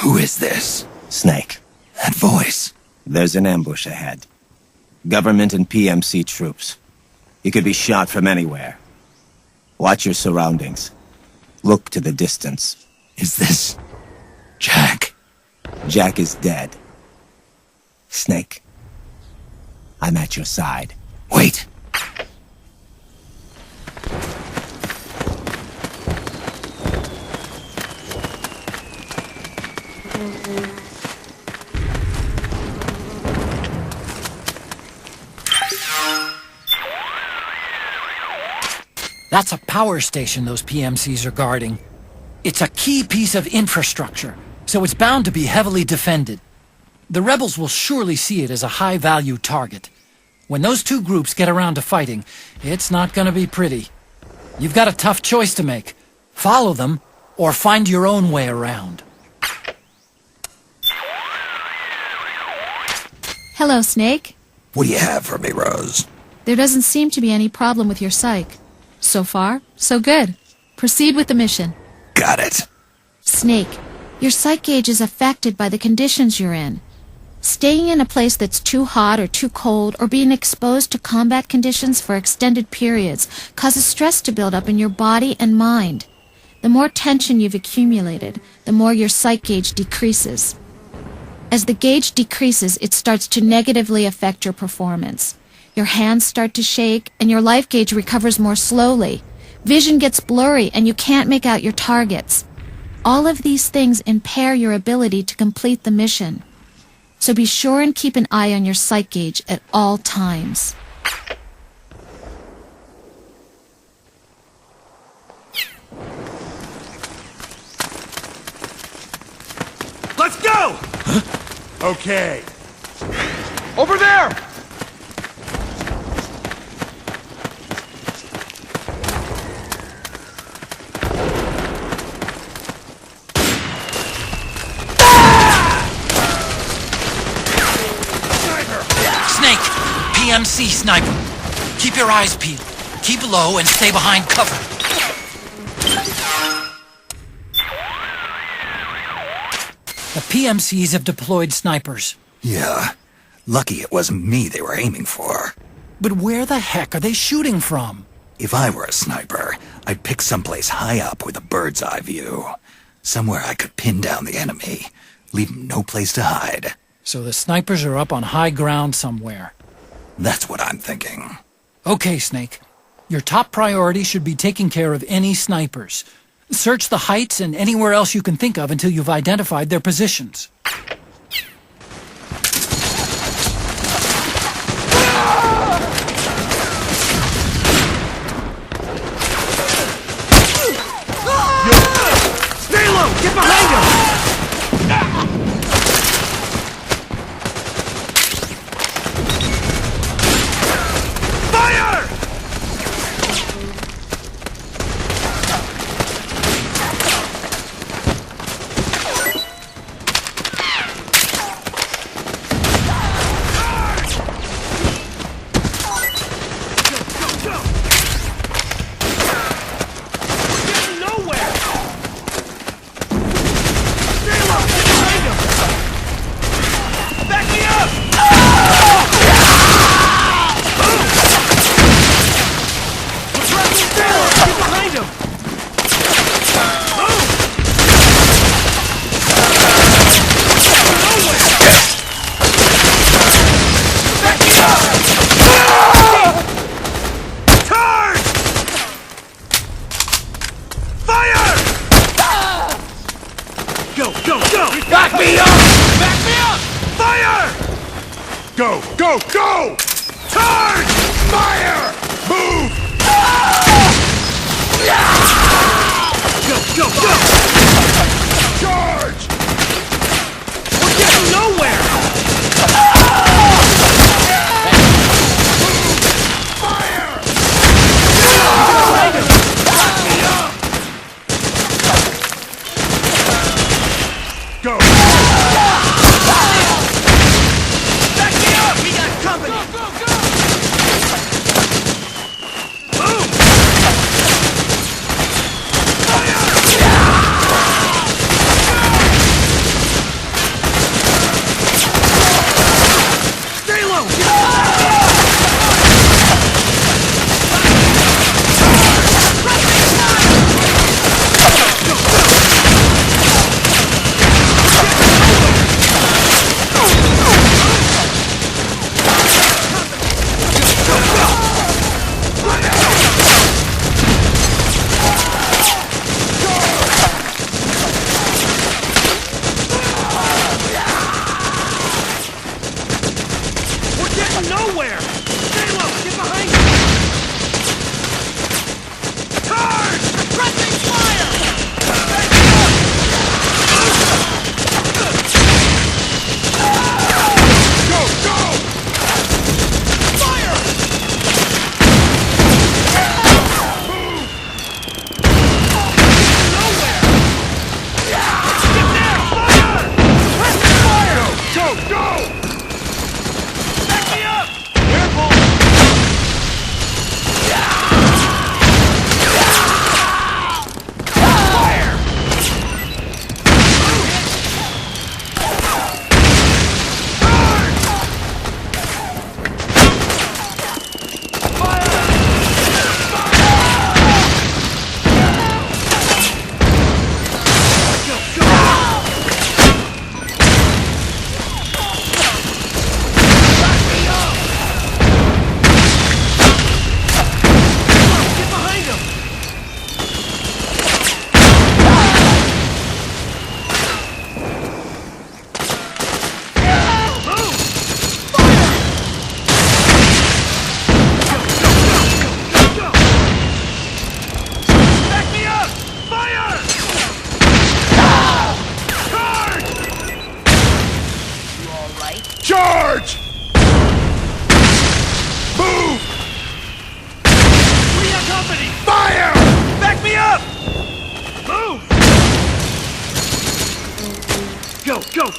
Who is this? Snake. That voice. There's an ambush ahead. Government and PMC troops. You could be shot from anywhere. Watch your surroundings. Look to the distance. Is this... Jack? Jack is dead. Snake. I'm at your side. Wait. That's a power station those PMCs are guarding. It's a key piece of infrastructure, so it's bound to be heavily defended. The rebels will surely see it as a high-value target. When those two groups get around to fighting, it's not gonna be pretty. You've got a tough choice to make. Follow them, or find your own way around. Hello, Snake. What do you have for me, Rose? There doesn't seem to be any problem with your psych. So far, so good. Proceed with the mission. Got it. Snake, your psych gauge is affected by the conditions you're in. Staying in a place that's too hot or too cold, or being exposed to combat conditions for extended periods, causes stress to build up in your body and mind. The more tension you've accumulated, the more your psych gauge decreases. As the gauge decreases, it starts to negatively affect your performance. Your hands start to shake, and your life gauge recovers more slowly. Vision gets blurry, and you can't make out your targets. All of these things impair your ability to complete the mission. So be sure and keep an eye on your psych gauge at all times. Let's go! Huh? Okay. Over there! Snake! PMC sniper! Keep your eyes peeled. Keep low and stay behind cover. The PMCs have deployed snipers. Yeah. Lucky it wasn't me they were aiming for. But where the heck are they shooting from? If I were a sniper, I'd pick someplace high up with a bird's eye view. Somewhere I could pin down the enemy. Leave 'em no place to hide. So the snipers are up on high ground somewhere. That's what I'm thinking. Okay, Snake. Your top priority should be taking care of any snipers. Search the heights and anywhere else you can think of until you've identified their positions. Stay low! Get behind him! Fire! Back me up! Back me up! Fire! Go, go, go! Charge! Fire! Move! Go, go, go! Charge! We're getting nowhere! Fire! Back me up! Go! Back me up! We got company! Go, go!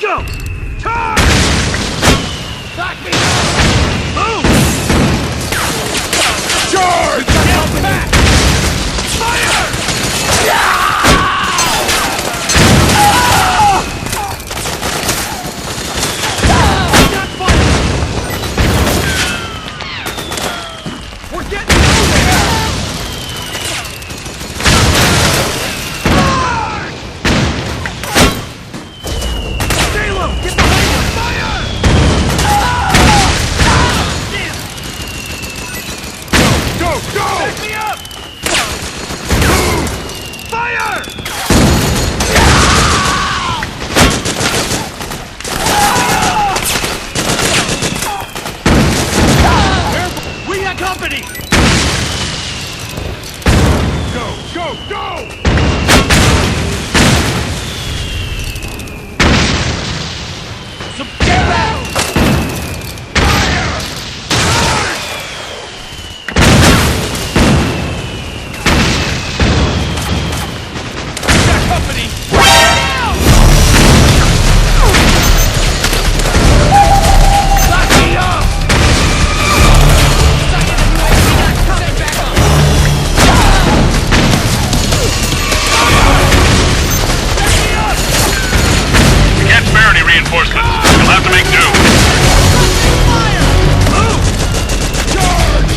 Go! Charge! Knock me out! Move! Charge! Get back! Fire! Got fire! We're getting nowhere! Stay low! Get behind him! Fire! Go! Go! Back me up! Fire! We got company! Go! Go! Go! Some get back! Fire! We got company! Lock me up! We can't spare any reinforcements. You'll have to make do. Move! Charge!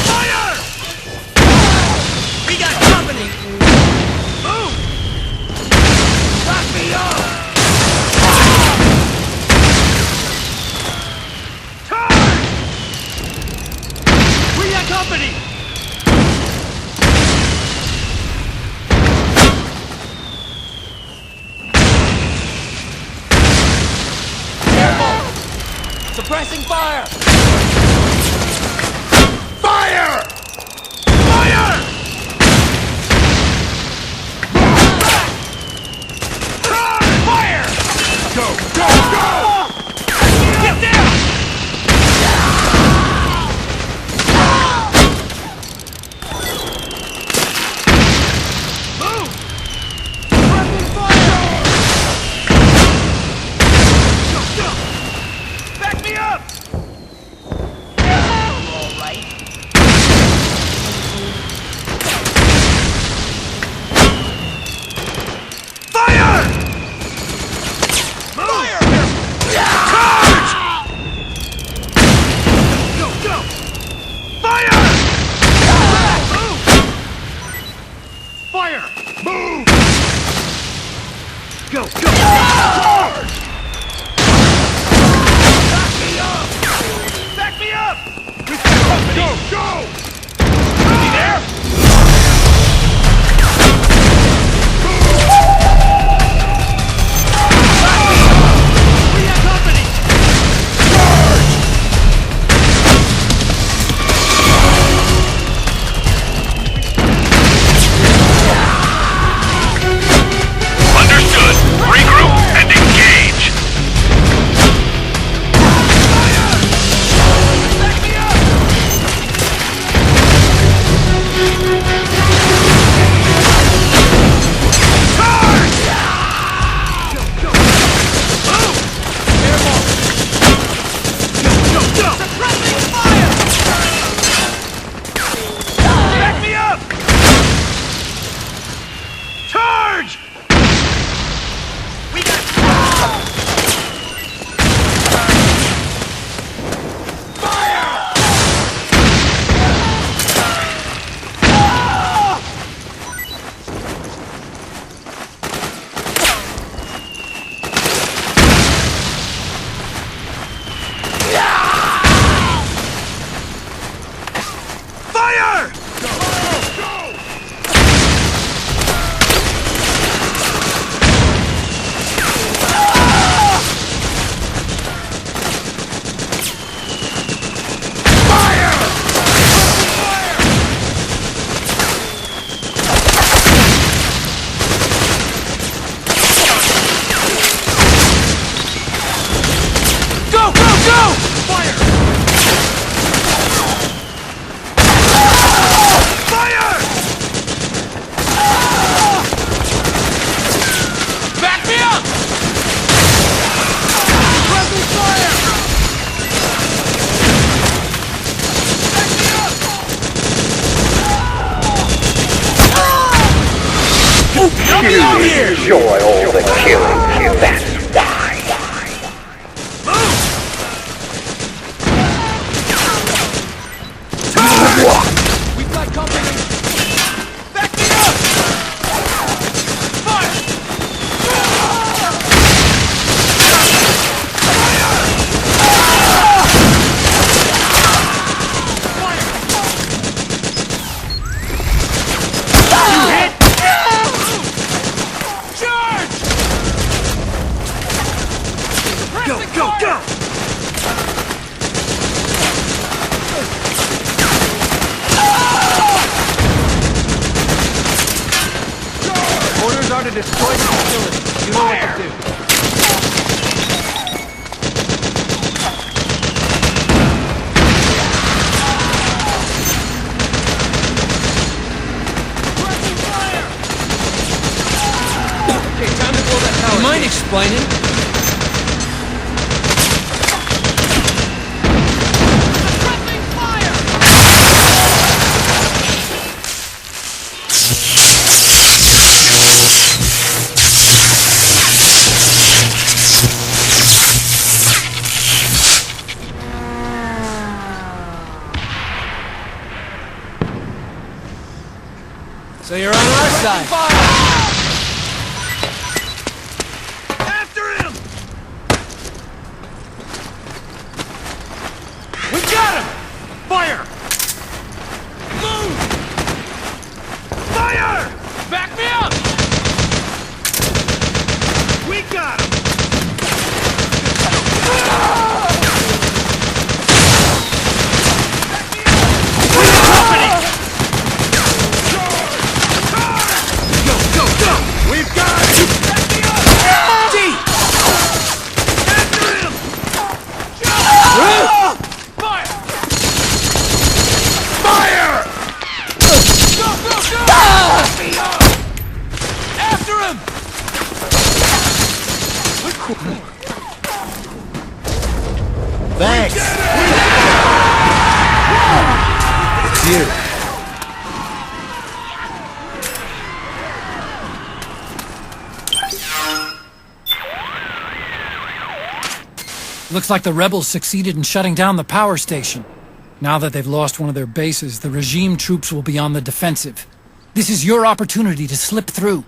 Fire! Fire! We got company! Move! Lock me up! Charge! We got company! Careful! Suppressing fire! Fire! Fire! Fire! Go! Go! Go! Get down! Move! Rapid fire! Go! Go! Back me up! All right. Fire! Fire! Charge! Go! Go! Fire! Move! Fire! Move! Go! Go! Charge! Back me up! Back me up! We've got company! Go! Go! You there? We got company! Charge! Understood. Regroup and engage. Fire! Back me up! Charge! Go! Go! Move! Careful! Go! Go! Go! Suppressing fire! Back me up! Charge! We got fire! Fire! Go! Go! Go! You enjoy all the killing, that's why. We've got company! Back me up! Fire! Go! Orders are to destroy the facility. You know what to do. Okay, time to blow that tower. Mind explaining? So you're on our side. After him! We got him! Fire! Move! Fire! Back me up! We got him! We've got it! Back me up! D! After him! Fire! Fire! Go! Back me up! After him! Thanks. It's you. Looks like the rebels succeeded in shutting down the power station. Now that they've lost one of their bases, the regime troops will be on the defensive. This is your opportunity to slip through.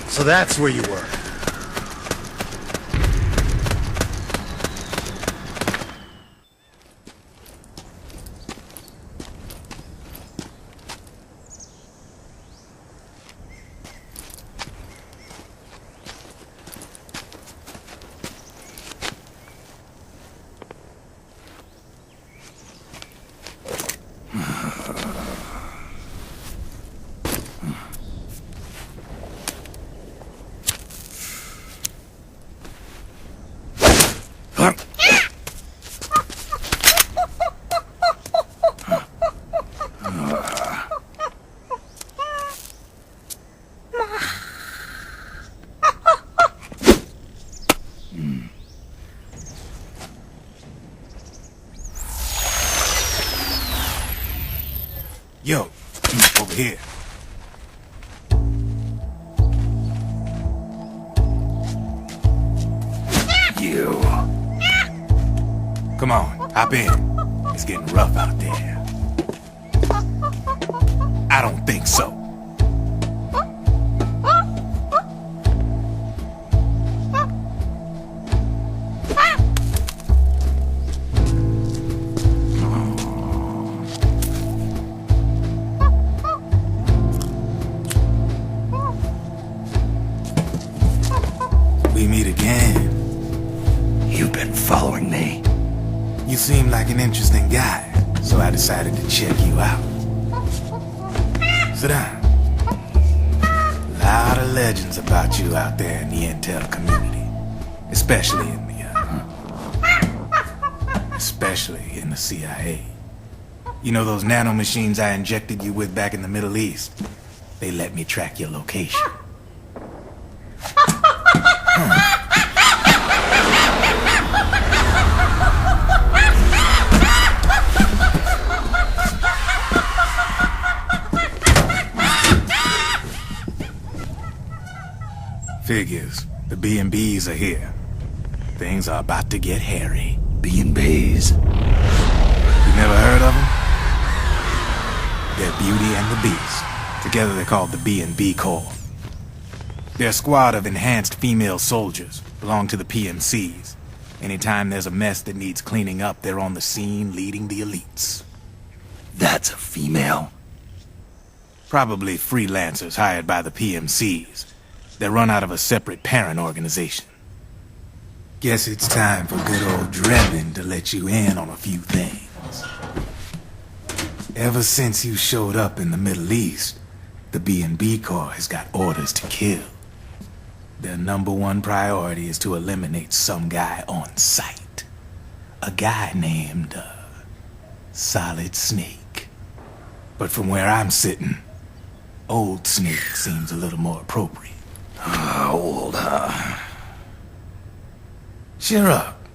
So that's where you were. Yo, over here. You. Come on, hop in. It's getting rough out there. I don't think so. We meet again. You've been following me. You seem like an interesting guy, so I decided to check you out. sit down. Lot of legends about you out there in the intel community. Especially in the CIA. You know those nanomachines I injected you with back in the Middle East? They let me track your location. Figures. The B&Bs are here. Things are about to get hairy. B&Bs. You never heard of them? They're Beauty and the Beast. Together they're called the B&B Corp. They're a squad of enhanced female soldiers, belong to the PMCs. Anytime there's a mess that needs cleaning up, they're on the scene leading the elites. That's a female? Probably freelancers hired by the PMCs. They're run out of a separate parent organization. Guess it's time for good old Drebin to let you in on a few things. Ever since you showed up in the Middle East, the B&B Corps has got orders to kill. Their #1 priority is to eliminate some guy on sight. A guy named, Solid Snake. But from where I'm sitting, Old Snake seems a little more appropriate. Old, huh? Cheer up.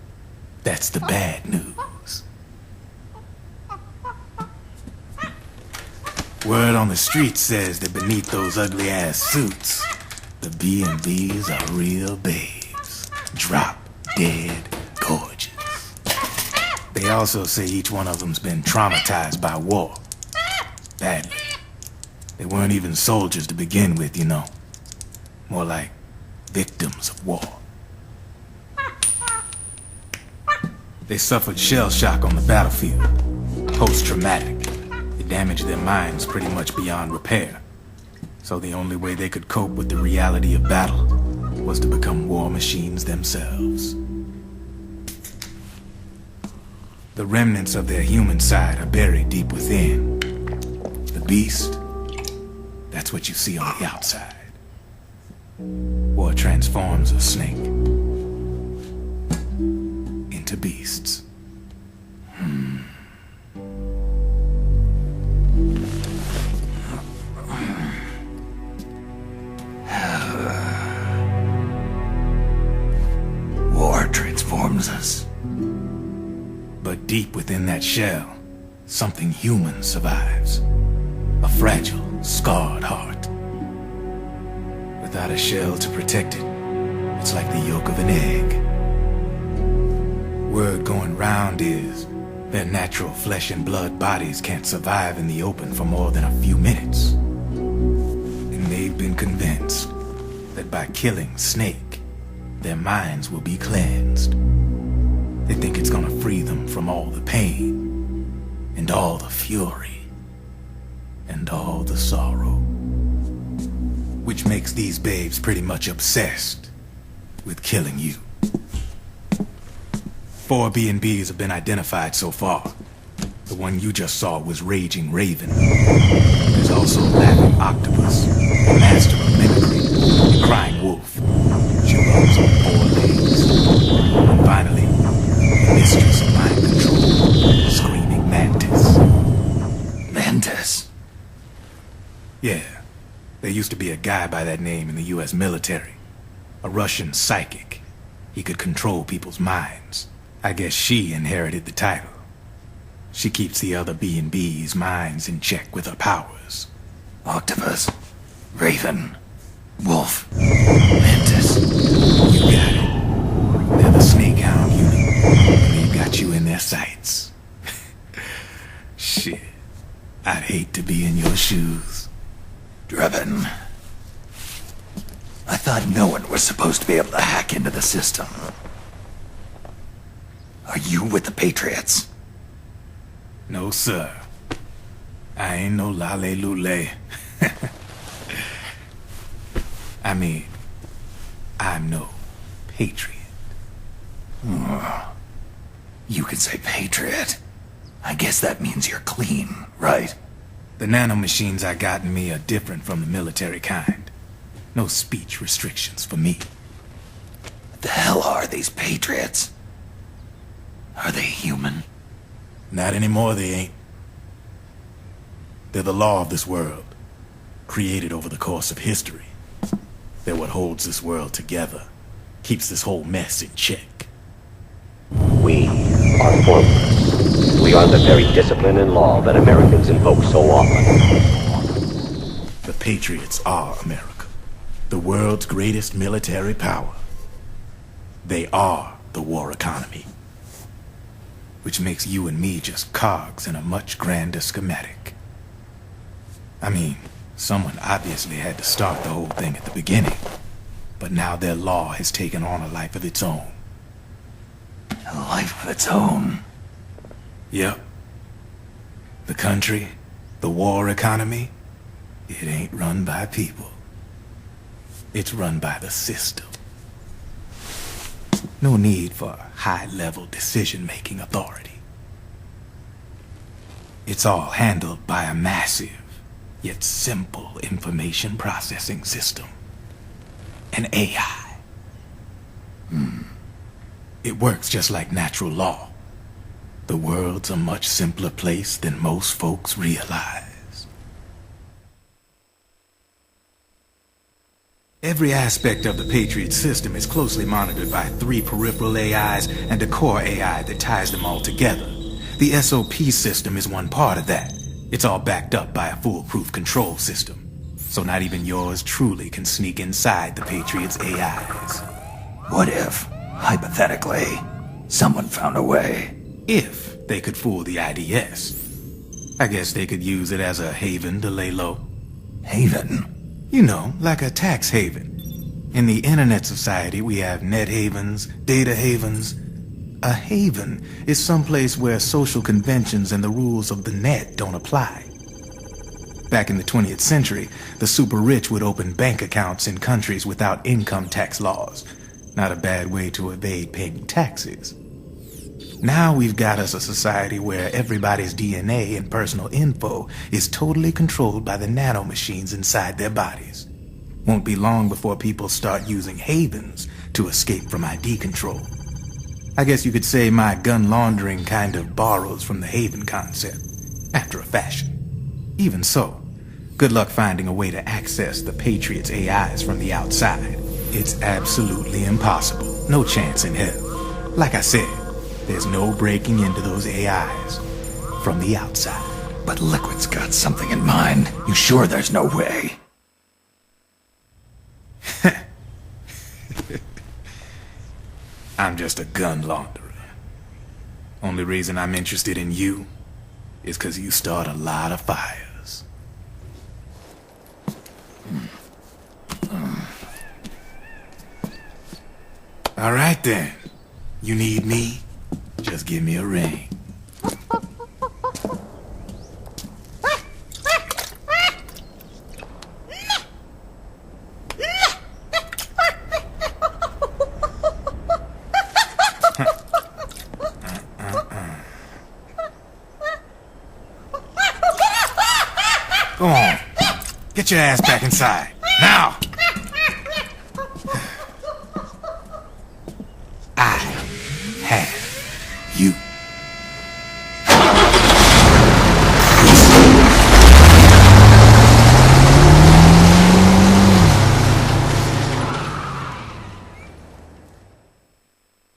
That's the bad news. Word on the street says that beneath those ugly-ass suits, the B&Bs are real babes. Drop dead gorgeous. They also say each one of them's been traumatized by war. Badly. They weren't even soldiers to begin with, you know. More like victims of war. They suffered shell shock on the battlefield. Post-traumatic. It damaged their minds pretty much beyond repair. So the only way they could cope with the reality of battle was to become war machines themselves. The remnants of their human side are buried deep within. The beast, that's what you see on the outside. War transforms a snake into beasts. War transforms us. But deep within that shell, something human survives. A fragile, scarred heart. Without a shell to protect it, it's like the yolk of an egg. Word going round is their natural flesh and blood bodies can't survive in the open for more than a few minutes. And they've been convinced that by killing Snake, their minds will be cleansed. They think it's gonna free them from all the pain, and all the fury, and all the sorrow. Which makes these babes pretty much obsessed with killing you. 4 B&Bs have been identified so far. The one you just saw was Raging Raven. There's also Laughing Octopus, the master of mimicry, and Crying Wolf. She runs on 4 legs. And finally, the mistress of mind control, Screaming Mantis. Mantis? Yeah. There used to be a guy by that name in the US military. A Russian psychic. He could control people's minds. I guess she inherited the title. She keeps the other B&B's minds in check with her powers. Octopus. Raven. Wolf. Mantis. You got it. They're the snake hound unit. And they've got you in their sights. Shit. I'd hate to be in your shoes. Drebin. I thought no one was supposed to be able to hack into the system. Are you with the Patriots? No, sir. I ain't no lale-lule. I mean, I'm no patriot. You can say patriot. I guess that means you're clean, right? The nanomachines I got in me are different from the military kind. No speech restrictions for me. What the hell are these patriots? Are they human? Not anymore, they ain't. They're the law of this world, created over the course of history. They're what holds this world together, keeps this whole mess in check. We are formless. We are the very discipline and law that Americans invoke so often. The Patriots are America, the world's greatest military power. They are the war economy, which makes you and me just cogs in a much grander schematic. I mean, someone obviously had to start the whole thing at the beginning, but now their law has taken on a life of its own. A life of its own. Yep. The country, the war economy, it ain't run by people. It's run by the system. No need for high-level decision-making authority. It's all handled by a massive, yet simple information processing system. An AI. It works just like natural law. The world's a much simpler place than most folks realize. Every aspect of the Patriot system is closely monitored by 3 peripheral AIs and a core AI that ties them all together. The SOP system is one part of that. It's all backed up by a foolproof control system. So not even yours truly can sneak inside the Patriots' AIs. What if, hypothetically, someone found a way? If they could fool the IDS. I guess they could use it as a haven to lay low. Haven? You know, like a tax haven. In the internet society, we have net havens, data havens. A haven is someplace where social conventions and the rules of the net don't apply. Back in the 20th century, the super rich would open bank accounts in countries without income tax laws. Not a bad way to evade paying taxes. Now we've got us a society where everybody's DNA and personal info is totally controlled by the nanomachines inside their bodies. Won't be long before people start using havens to escape from ID control. I guess you could say my gun laundering kind of borrows from the haven concept, after a fashion. Even so, good luck finding a way to access the Patriots' AIs from the outside. It's absolutely impossible. No chance in hell. Like I said, there's no breaking into those AIs from the outside. But Liquid's got something in mind. You sure there's no way? I'm just a gun launderer. Only reason I'm interested in you is 'cause you start a lot of fires. All right then. You need me? Just give me a ring. Go on. Get your ass back inside. Now! I have you.